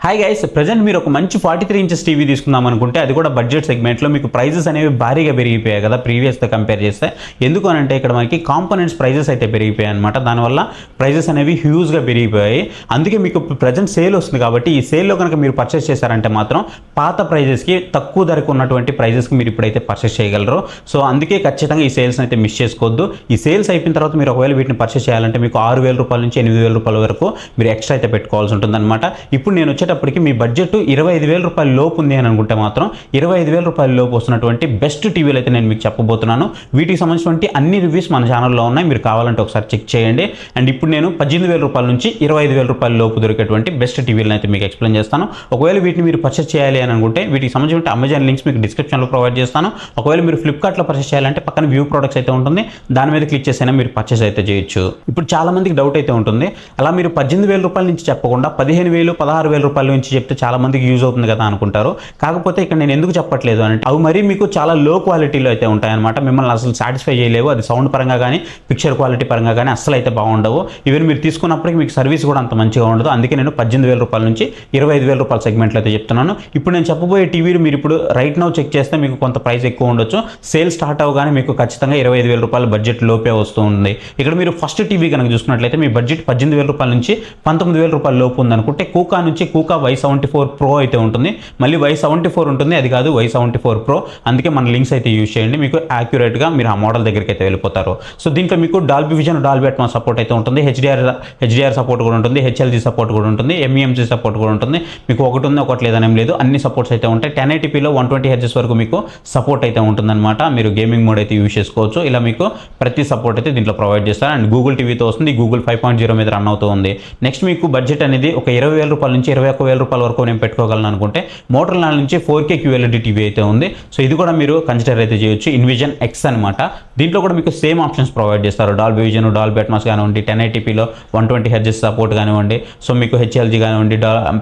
Hi guys, present మీరు ఒక మంచి 43 ఇంచెస్ టీవీ తీసుకుందాం అనుకుంటే అది కూడా బడ్జెట్ సెగ్మెంట్లో మీకు ప్రైజెస్ అనేవి భారీగా పెరిగిపోయాయి కదా ప్రీవియస్తో కంపేర్ చేస్తే. ఎందుకు అనంటే ఇక్కడ మనకి కాంపోనెంట్స్ ప్రైజెస్ అయితే పెరిగిపోయాయి అనమాట. దానివల్ల ప్రైజెస్ అనేవి హ్యూజ్గా పెరిగిపోయాయి. అందుకే మీకు ప్రజెంట్ సేల్ వస్తుంది కాబట్టి ఈ సేల్లో కనుక మీరు పర్చేస్ చేశారంటే మాత్రం పాత ప్రైజెస్కి తక్కువ ధరకు ఉన్నటువంటి ప్రైజెస్కి మీరు ఇప్పుడైతే పర్చేస్ చేయగలరు. సో అందుకే ఖచ్చితంగా ఈ సేల్స్ని అయితే మిస్ చేసుకోవద్దు. ఈ సేల్స్ అయిపోయిన తర్వాత మీరు ఒకవేళ వీటిని పర్చేస్ చేయాలంటే మీకు 6,000 రూపాయల నుంచి 8,000 రూపాయల వరకు మీరు ఎక్స్ట్రా అయితే పెట్టుకోవాల్సి ఉంటుందన్నమాట. ఇప్పుడు నేను వచ్చేటప్పటికి మీ బడ్జెట్ 25,000 రూపాయల లోపు ఉంది అని అనుకుంటే మాత్రం 25,000 రూపాయల లోపు వస్తున్నటువంటి బెస్ట్ టీవీలు అయితే నేను మీకు చెప్పబోతున్నాను. వీటికి సంబంధించినటువంటి అన్ని రివ్యూస్ మన ఛానల్లో ఉన్నాయి, మీరు కావాలంటే ఒకసారి చెక్ చేయండి. అండ్ ఇప్పుడు నేను 18,000 రూపాయల నుంచి 25,000 రూపాయల లోపు దొరికేటువంటి బెస్ట్ టీవీలను అయితే మీకు ఎక్స్ప్లెయిన్ చేస్తాను. ఒకవేళ వీటిని మీరు పర్చేస్ చేయాలి అని అనుకుంటే వీటికి సంబంధించిన అమెజాన్ లింక్స్ మీకు డిస్క్రిప్షన్లో ప్రొవైడ్ చేస్తాను. ఒకవేళ మీరు ఫ్లిప్కార్ట్లో పర్చేస్ చేయాలంటే పక్కన వ్యూ ప్రొడక్ట్స్ అయితే ఉంటుంది, దాని మీద క్లిక్ చేసైనా మీరు పర్చేస్ అయితే చేయొచ్చు. ఇప్పుడు చాలా మందికి డౌట్ అయితే ఉంటుంది, అలా మీరు 18,000 రూపాయల నుంచి చెప్పకుండా 15,000 16,000 రూపాయల నుంచి చెప్తే చాలా మందికి యూజ్ అవుతుంది కదా అనుకుంటారు. కాకపోతే ఇక్కడ నేను ఎందుకు చెప్పట్లేదు అంటే అవి మరీ మీకు చాలా లో క్వాలిటీలో అయితే ఉంటాయన్నమాట. మిమ్మల్ని అసలు సాటిస్ఫై చేయలేవు. అది సౌండ్ పరంగా కానీ పిక్చర్ క్వాలిటీ పరంగా కానీ అస్సలు అయితే బాగుండవు. ఈవెన్ మీరు తీసుకున్నప్పటికీ మీకు సర్వీస్ కూడా అంత మంచిగా ఉండదు. అందుకే నేను 18,000 రూపాయల నుంచి 25,000 రూపాయల సెగ్మెంట్లో అయితే చెప్తున్నాను. ఇప్పుడు నేను చెప్పబోయే టీవీలు మీరు ఇప్పుడు రైట్ నౌ చెక్ చేస్తే మీకు కొంత ప్రైస్ ఎక్కువ ఉండొచ్చు. సేల్ స్టార్ట్ అవ్వగానే మీకు ఖచ్చితంగా 25,000 రూపాయల బడ్జెట్ లోపే వస్తూ ఉంది. ఇక్కడ మీరు ఫస్ట్ టీవీ కనుక చూసుకున్నట్లయితే మీ బడ్జెట్ 18,000 రూపాయల నుంచి 19,000 రూపాయల లోపు ఉందనుకుంటే కూకా నుంచి కూకా Y74 Pro అయితే ఉంటుంది. మళ్ళీ Y74 ఉంటుంది, అది కాదు Y74 Pro. అందుకే మన లింక్స్ అయితే యూజ్ చేయండి, మీకు యాక్యురేట్గా మీరు ఆ మోడల్ దగ్గరికి అయితే వెళ్ళిపోతారు. సో దీంట్లో మీకు Dolby vision Dolby Atmos support అయితే ఉంటుంది, హెచ్డిఆర్ సపోర్ట్ కూడా ఉంటుంది, హెచ్ఎల్జీ సపోర్ట్ కూడా ఉంటుంది, ఎంఈఎంసీ సపోర్ట్ కూడా ఉంటుంది. మీకు ఒకటి ఉంది ఒకటి లేదనేం లేదు, అన్ని సపోర్ట్స్ అయితే ఉంటాయి. 1080pలో 120 Hz వరకు మీకు సపోర్ట్ అయితే ఉంటుందన్నమాట. మీరు గేమింగ్ మోడ్ అయితే యూజ్ చేసుకోవచ్చు. ఇలా మీకు ప్రతి సపోర్ట్ అయితే దీంట్లో ప్రొవైడ్ చేస్తారు. అండ్ గూగుల్ టీవీతో వస్తుంది, గూగుల్ 5.0 మీద రన్ అవుతూ ఉంది. నెక్స్ట్ మీకు బడ్జెట్ అనేది ఒక 20,000 రూపాయల నుంచి 21,000 రూపాయల వరకు నేను పెట్టుకోగలను అనుకుంటే మోటరోలా నుంచి 4K QLED టీవీ అయితే ఉంది. సో ఇది కూడా మీరు కన్సిడర్ అయితే చేయొచ్చు. ఇన్విజన్ ఎక్స్ అనమాట. దీంట్లో కూడా మీకు సేమ్ ఆప్షన్స్ ప్రొవైడ్ చేస్తారు. డాల్బీ విజన్ డాల్బీ అట్మాస్ కానివ్వండి, 1080pలో 120 Hz సపోర్ట్ కానివ్వండి, సో మీకు హెచ్ఎల్జీ కానివ్వండి,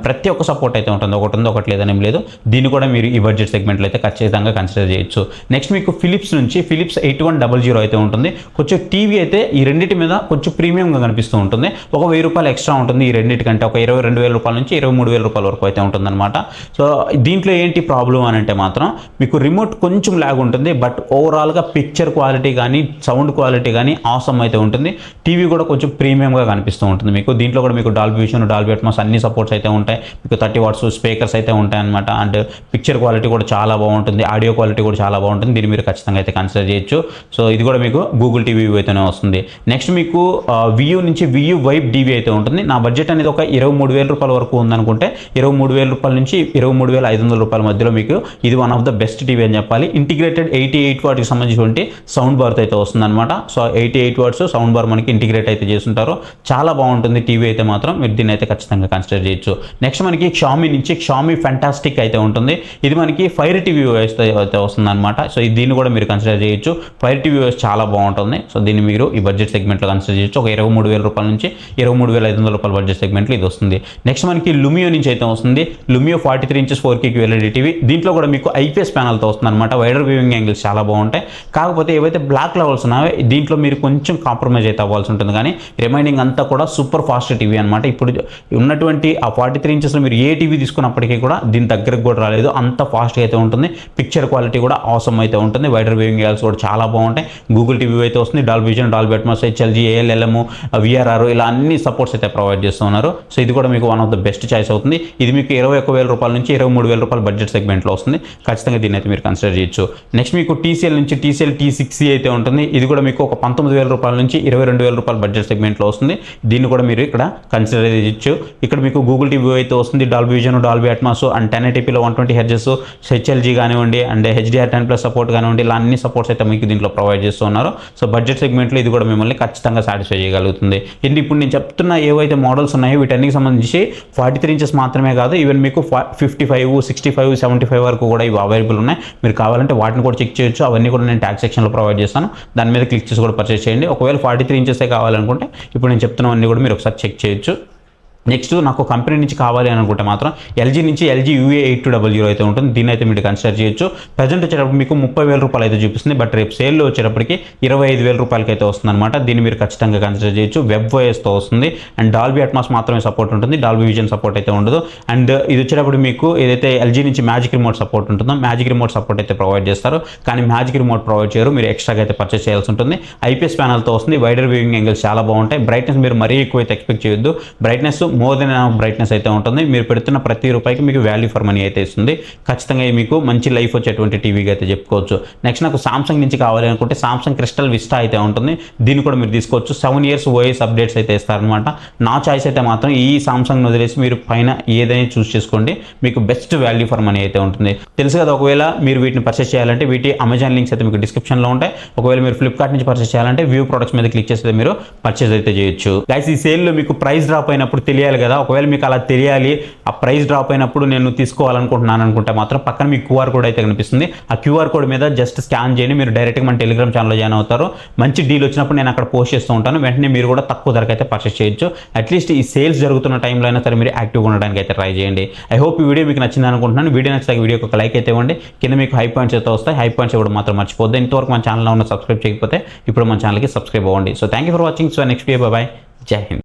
ప్రతి ఒక్క సపోర్ట్ అయితే ఉంటుంది. ఒకటి ఉంది ఒకటి లేదనేం లేదు. దీన్ని కూడా మీరు ఈ బడ్జెట్ సెగ్మెంట్లో అయితే ఖచ్చితంగా కన్సిడర్ చేయొచ్చు. నెక్స్ట్ మీకు ఫిలిప్స్ నుంచి ఫిలిప్స్ 8100 అయితే ఉంటుంది. కొంచెం టీవీ అయితే ఈ రెండింటి మీద కొంచెం ప్రీమియంగా కనిపిస్తూ ఉంటుంది. ఒక 1,000 రూపాయలు ఎక్స్ట్రా ఉంటుంది ఈ రెండింటికంటే. ఒక 22,000 రూపాయల నుంచి 23,000 రూపాయల వరకు అయితే ఉంటుందన్నమాట. సో దీంట్లో ఏంటి ప్రాబ్లం అని అంటే మాత్రం మీకు రిమోట్ కొంచెం ల్యాగ్ ఉంటుంది, బట్ ఓవరాల్గా పిక్చర్ క్వాలిటీ కానీ సౌండ్ క్వాలిటీ కానీ ఆసమ్ అయితే ఉంటుంది. టీవీ కూడా కొంచెం ప్రీమియంగా కనిపిస్తూ ఉంటుంది మీకు. దీంట్లో కూడా మీకు డాల్బీ విజన్ డాల్బీ అట్మాస్ అన్ని సపోర్ట్స్ అయితే ఉంటాయి. మీకు 30 వాట్స్ స్పీకర్స్ అయితే ఉంటాయి అనమాట. అండ్ పిక్చర్ క్వాలిటీ కూడా చాలా బాగుంటుంది, ఆడియో క్వాలిటీ కూడా చాలా బాగుంటుంది. దీన్ని మీరు ఖచ్చితంగా అయితే కన్సిడర్ చేయొచ్చు. సో ఇది కూడా మీకు గూగుల్ టీవీ అయితేనే వస్తుంది. నెక్స్ట్ మీకు వియూ నుంచి వియూ వైబ్ టీవీ అయితే ఉంటుంది. నా బడ్జెట్ అనేది ఒక 23,000 రూపాయల వరకు ఉందనుకుంటే 23,000 రూపాయల నుంచి 23,500 రూపాయల మధ్యలో మీకు ఇది one of the best TV అని చెప్పాలి. ఇంటిగ్రేటెడ్ 88 వాట్కి సంబంధించినటువంటి సౌండ్ బార్ అయితే వస్తుందన్నమాట. సో 88 వాట్స్ సౌండ్ బార్ మనకి ఇంటిగ్రేట్ అయితే చేస్తుంటారు. చాలా బాగుంటుంది టీవీ అయితే మాత్రం. మీరు దీన్ని అయితే ఖచ్చితంగా కన్సిడర్ చేయొచ్చు. నెక్స్ట్ మనకి Xiaomi నుంచి Xiaomi ఫ్యాంటాస్టిక్ అయితే ఉంటుంది. ఇది మనకి ఫైర్ టీవీ అయితే వస్తుందన్నమాట. సో దీన్ని కూడా మీరు కన్సిడర్ చేయొచ్చు. ఫైర్ టీవీ చాలా బాగుంటుంది. సో దీన్ని మీరు ఈ బడ్జెట్ సెగ్మెంట్లో కన్సిడర్ చేయొచ్చు. ఒక 23,000 రూపాయల నుంచి 23,500 రూపాయల బడ్జెట్ సెగ్మెంట్లో ఇది వస్తుంది. నెక్స్ట్ మనకి లుమియో నుంచి అయితే వస్తుంది. లుమియో 43 ఇంచెస్ 4K QLED టీవీ. దీంట్లో కూడా మీకు IPS ప్యానల్తో వస్తుంది అనమాట. వైడర్ వ్యూయింగ్ యాంగిల్స్ చాలా బాగుంటాయి. కాకపోతే ఏవైతే బ్లాక్ లెవెల్స్ ఉన్నాయో దీంట్లో మీరు కొంచెం కాంప్రమైజ్ అయితే అవ్వాల్సి ఉంటుంది, కానీ రిమైనింగ్ అంతా కూడా సూపర్ ఫాస్ట్ టీవీ అనమాట. ఇప్పుడు ఉన్నటువంటి ఆ 43 ఇంచెస్లో మీరు ఏ టీవీ తీసుకున్నప్పటికీ కూడా దీని దగ్గరకు కూడా రాలేదు, అంత ఫాస్ట్గా అయితే ఉంటుంది. పిక్చర్ క్వాలిటీ కూడా ఆసమ్ అయితే ఉంటుంది. వైడర్ వ్యూయింగ్ యాంగిల్స్ కూడా చాలా బాగుంటాయి. గూగుల్ టీవీ అయితే వస్తుంది. Dolby vision Dolby Atmos HLG ALLM VRR ఇలా అన్ని సపోర్ట్స్ అయితే ప్రొవైడ్ చేస్తున్నారు. సో ఇది కూడా మీకు one of the best choice అవుతుంది. ఇది మీకు 21,000 రూపాయల నుంచి 23,000 రూపాయల బడ్జెట్ సెగ్మెంట్లో వస్తుంది. ఖచ్చితంగా దీన్ని అయితే మీరు కన్సిడర్ చేయొచ్చు. నెక్స్ట్ మీకు TCL నుంచి TCL T6C అయితే ఉంటుంది. ఇది కూడా మీకు ఒక 19,000 రూపాయల నుంచి 22,000 రూపాయల బడ్జెట్ సెగ్మెంట్లో వస్తుంది. దీన్ని కూడా మీరు ఇక్కడ కన్సిడర్ చేయొచ్చు. ఇక్కడ మీకు గూగుల్ టీవీ అయితే వస్తుంది. Dolby vision Dolby Atmos and 1080pలో 120 Hz హెచ్ఎల్జీ కానివ్వండి, అండ్ HDR10+ సపోర్ట్ కానివ్వండి, ఇలా అన్ని సపోర్ట్స్ అయితే మీకు దీంట్లో ప్రొవైడ్ చేస్తున్నారు. సో బడ్జెట్ సెగ్మెంట్లో ఇది కూడా మిమ్మల్ని ఖచ్చితంగా సాటిస్ఫై చేయగలుగుతుంది. ఇప్పుడు నేను చెప్తున్న ఏవైతే మోడల్స్ ఉన్నాయో వీటన్నిటికి సంబంధించి 43 ఇంచెస్ మాత్రమే కాదు, ఈవెన్ మీకు 55, 65, 75 వరకు కూడా ఇవి అవైలబుల్ ఉన్నాయి. మీరు కావాలంటే వాటిని కూడా చెక్ చేయొచ్చు. అవన్నీ కూడా నేను ట్యాగ్ సెక్షన్లో ప్రొవైడ్ చేస్తాను. దాని మీద క్లిక్ చేసి కూడా పర్చేస్ చేయండి. ఒకవేళ 43 ఇంచెసే కావాలనుకుంటే ఇప్పుడు నేను చెప్తున్నవన్నీ కూడా మీరు ఒకసారి చెక్ చేయొచ్చు. నెక్స్ట్ నాకు కంపెనీ నుంచి కావాలి అనుకుంటే మాత్రం ఎల్జీ నుంచి ఎల్జీ UA8200 అయితే ఉంటుంది. దీన్ని అయితే మీరు కన్సిడర్ చేయొచ్చు. ప్రజెంట్ వచ్చేటప్పుడు మీకు 30,000 రూపాయలు అయితే చూపిస్తుంది, బట్ రేపు సేల్లో వచ్చేటప్పటికి 25,000 రూపాయలకి అయితే వస్తుంది అనమాట. దీన్ని మీరు ఖచ్చితంగా కన్సిడర్ చేయొచ్చు. వెబ్ ఓఎస్తో వస్తుంది అండ్ డాల్బీ అట్మాస్ మాత్రమే సపోర్ట్ ఉంటుంది, డాల్బీ విజన్ సపోర్ట్ అయితే ఉండదు. అండ్ ఇది వచ్చేటప్పుడు మీకు ఏదైతే ఎల్జీ నుంచి మ్యాజిక్ రిమోట్ సపోర్ట్ ఉంటుందో మ్యాజిక్ రిమోట్ సపోర్ట్ అయితే ప్రొవైడ్ చేస్తారు, కానీ మ్యాజిక్ రిమోట్ ప్రొవైడ్ చేయరు, మీరు ఎక్స్ట్రాగా అయితే పర్చేస్ చేయాల్సి ఉంటుంది. ఐపీఎస్ ప్యానల్తో వస్తుంది, వైడర్ వ్యూయింగ్ యాంగిల్స్ చాలా బాగుంటాయి. బ్రైట్నెస్ మీరు మరీ ఎక్కువ అయితే ఎక్స్పెక్ట్ చేయొద్దు, బ్రైట్నెస్ మోర్ దెన్ బ్రైట్నెస్ అయితే ఉంటుంది. మీరు పెడుతున్న ప్రతి రూపాయికి మీకు వాల్యూ ఫర్ మనీ అయితే ఇస్తుంది. ఖచ్చితంగా మీకు మంచి లైఫ్ వచ్చేటువంటి టీవీగా అయితే చెప్పుకోవచ్చు. నెక్స్ట్ నాకు సామ్సంగ్ నుంచి కావాలి అనుకుంటే సామ్సంగ్ క్రిస్టల్ విస్టా అయితే ఉంటుంది, దీన్ని కూడా మీరు తీసుకోవచ్చు. 7 years ఓఎస్ అప్డేట్స్ అయితే ఇస్తారనమాట. నా చాయిస్ అయితే మాత్రం ఈ సామ్సంగ్ వదిలేసి మీరు పైన ఏదైనా చూస్ చేసుకోండి, మీకు బెస్ట్ వాల్యూ ఫర్ మనీ అయితే ఉంటుంది. తెలుసు కదా, ఒకవేళ మీరు వీటిని పర్చేస్ చేయాలంటే వీటి అమెజాన్ లింక్స్ అయితే మీకు డిస్క్రిప్షన్లో ఉంటాయి. ఒకవేళ మీరు ఫ్లిప్కార్ట్ నుంచి పర్చేస్ చేయాలంటే వ్యూ ప్రొడక్ట్స్ మీద క్లిక్ చేస్తే మీరు పర్చేస్ అయితే చేయొచ్చు. గైస్, ఈ సేల్లో మీకు ప్రైస్ డ్రాప్ అయినప్పుడు తెలియాలి కదా, ఒకవేళ మీకు అలా తెలియాలి, ఆ ప్రైస్ డ్రాప్ అయినప్పుడు నేను తీసుకోవాలనుకుంటున్నాను అనుకుంటే మాత్రం పక్కన మీకు QR కోడ్ అయితే కనిపిస్తుంది. ఆ QR కోడ్ మీద జస్ట్ స్కాన్ చేయండి, మీరు డైరెక్ట్గా మన టెలిగ్రామ్ ఛానల్లో జాయిన్ అవుతారు. మంచి డీల్ వచ్చినప్పుడు నేను అక్కడ పోస్ట్ చేస్తూ ఉంటాను, వెంటనే మీరు కూడా తక్కువ ధరకు అయితే పర్చేస్ చేయొచ్చు. అట్లీస్ట్ ఈ సేల్స్ జరుగుతున్న టైంలో అయినా సరే మీరు యాక్టివ్గా ఉండడానికి అయితే ట్రై చేయండి. ఐ హోప్ ఈ వీడియో మీకు నచ్చింది అనుకుంటున్నాను. వీడియో నచ్చితే వీడియోకి ఒక లైక్ అయితే ఇవ్వండి. కింద మీకు హై పాయింట్స్ అయితే వస్తాయి, హై పాయింట్స్ ఇవ్వడం మాత్రం మర్చిపోద్దు. ఇంతవరకు మన ఛానల్లో ఉన్న సబ్స్క్రైబ్ చేయకపోతే ఇప్పుడు మన ఛానల్కి సబ్స్క్రైబ్ అవ్వండి. So thank you for watching. So next video, bye, జై హింద్.